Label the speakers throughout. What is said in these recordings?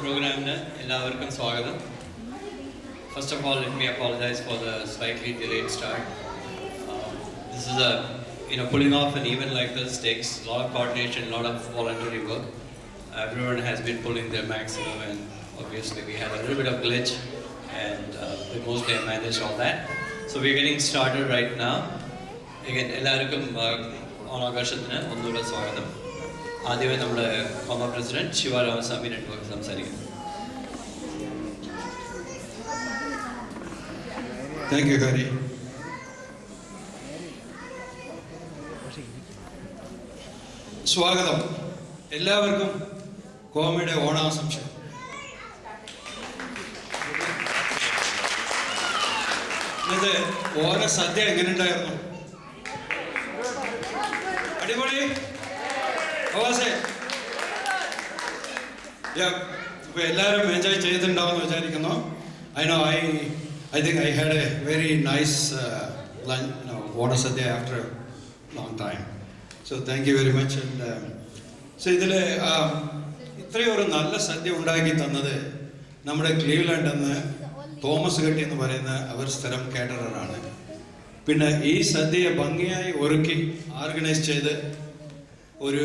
Speaker 1: പ്രോഗ്രാമിന് എല്ലാവർക്കും സ്വാഗതം. First of all, let me apologize for the slightly delayed start. This is pulling off an event like this takes a lot of coordination, a lot of voluntary work. Everyone has been pulling their maximum, and obviously we had a little bit of glitch, and we mostly managed all that. So we're getting started right now. Again, എല്ലാവർക്കും ഓണാഘോഷത്തിന് ഒന്നുകൂടെ സ്വാഗതം. ആദ്യമേ നമ്മുടെ KOMA president Siva Ramaswamy network സംസാരിക്കും.
Speaker 2: Thank you Hari. സ്വാഗതം. എല്ലാവർക്കും കോമയുടെ ഓണാശംസകൾ. ഇന്നത്തെ ഓണ സദ്യ എങ്ങനെ ഉണ്ടായിരുന്നു? അടിപൊളി. ഇപ്പൊ എല്ലാവരും എൻജോയ് ചെയ്തിട്ടുണ്ടാവുമെന്ന് വിചാരിക്കുന്നു. I think I had a very nice lunch, water sadhya after a long time. So thank you very much. And so ഇതില് ഇത്രയും ഒരു നല്ല സദ്യ ഉണ്ടാക്കി തന്നത് നമ്മുടെ ക്ലീവ്ലാൻഡ് എന്ന് തോമസ് കെട്ടി എന്ന് പറയുന്ന അവർ സ്ഥലം കേറ്റററാണ്. പിന്നെ ഈ സദ്യയെ ഭംഗിയായി ഒരുക്കി ഓർഗനൈസ് ചെയ്ത് ഒരു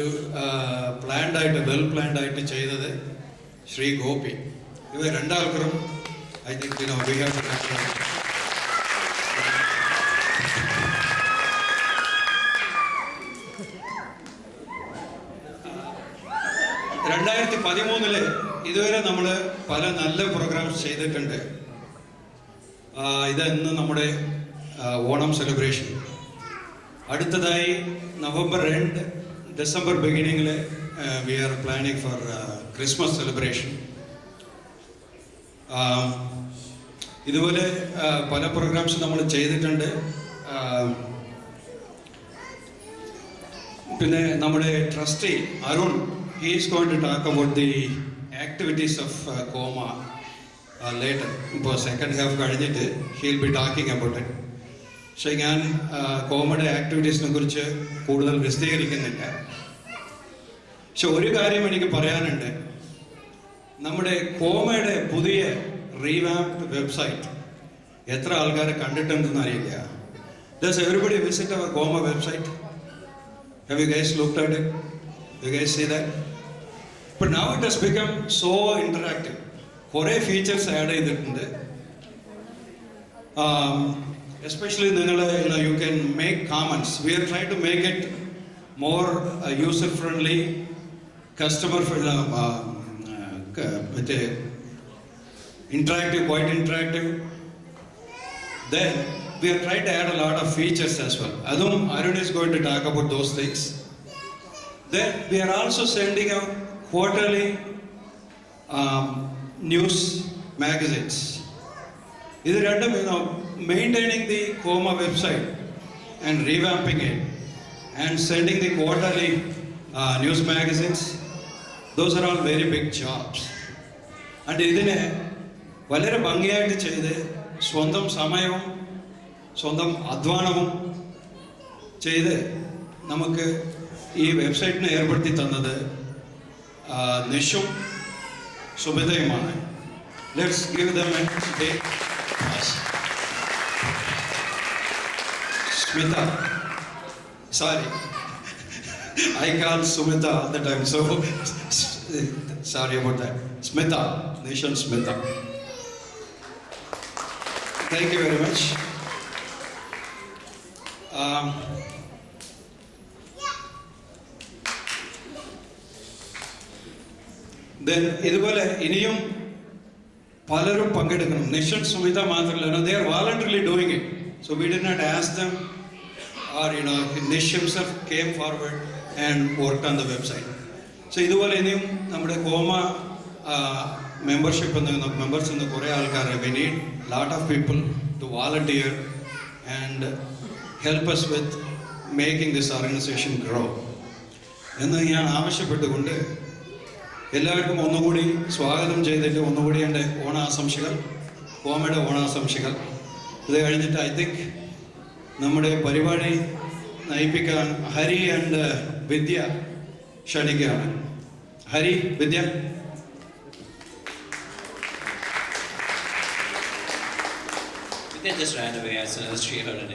Speaker 2: വെൽ പ്ലാൻഡ് ആയിട്ട് ചെയ്തത് ശ്രീ ഗോപി. ഇവർ രണ്ടാൾക്കും I think we have to congratulate. 2013 ഇതുവരെ നമ്മൾ പല നല്ല പ്രോഗ്രാംസ് ചെയ്തിട്ടുണ്ട്. ഇന്ന് നമ്മുടെ ഓണം സെലിബ്രേഷൻ. അടുത്തതായി നവംബർ 2 ഡിസംബർ ബിഗിനിങ്ങിൽ we are planning for Christmas celebration. ഇതുപോലെ പല പ്രോഗ്രാംസ് നമ്മൾ ചെയ്തിട്ടുണ്ട്. പിന്നെ നമ്മുടെ trustee Arun, he is going to talk about the activities of COMA later. ഇപ്പോൾ സെക്കൻഡ് ഹാഫ് കഴിഞ്ഞിട്ട് he'll be talking about it. പക്ഷേ ഞാൻ കോമയുടെ ആക്ടിവിറ്റീസിനെ കുറിച്ച് കൂടുതൽ വിശദീകരിക്കുന്നില്ല. പക്ഷെ ഒരു കാര്യം എനിക്ക് പറയാനുണ്ട്. നമ്മുടെ കോമയുടെ പുതിയ റീവാംപ്ഡ് വെബ്സൈറ്റ് എത്ര ആൾക്കാർ കണ്ടിട്ടുണ്ടെന്ന് അറിയില്ല. Does everybody visit our Coma website? Have you guys looked at it? You guys see that? But now it has become so interactive. കുറേ ഫീച്ചേഴ്സ് ആഡ് ചെയ്തിട്ടുണ്ട്. Especially you can make comments. We are trying to make it more user friendly, customer friendly, interactive, quite interactive. Then we are trying to add a lot of features as well. Arun is going to talk about those things. Then we are also sending out quarterly news magazines. This maintaining the COMA website and revamping it and sending the quarterly news magazines. Those are all very big jobs. And ഇതിനെ വളരെ ഭംഗിയായിട്ട് ചെയ്ത് സ്വന്തം സമയവും സ്വന്തം അധ്വാനവും ചെയ്ത് നമുക്ക് ഈ വെബ്സൈറ്റിനെ ഏർപ്പെടുത്തി തന്നത് നിഷും സുമിതയുമാണ്. Let's give them a big applause. Smitha, sorry, I call Sumita all the time, so sorry about that. Smita, Nishan Smita. Thank you very much. Then ഇതുപോലെ ഇനിയും പലരും പങ്കെടുക്കണം. നിഷൻ സുമിത മാത്രമല്ല, they are voluntarily doing it. So we did not ask them, or Nish himself came forward and worked on the website. So ഇതുപോലെ ഇനിയും നമ്മുടെ comma members എന്ന് കുറേ ആൾക്കാർ, we need lot of people to volunteer and help us with making this organization grow എന്ന് ഞാൻ ആവശ്യപ്പെട്ടുകൊണ്ട് എല്ലാവർക്കും ഒന്നുകൂടി സ്വാഗതം ചെയ്തിട്ട് ഒന്നുകൂടി എൻ്റെ ഓണാശംസകൾ, കോമയുടെ ഓണാശംസകൾ. ഇത് കഴിഞ്ഞിട്ട് ഐ തിങ്ക് നമ്മുടെ പരിപാടി നയിപ്പിക്കാൻ ഹരി ആൻഡ് വിദ്യ ക്ഷണിക്കുകയാണ്. ഹരി, വിദ്യ.
Speaker 1: Nitya just ran away as soon as she heard her name.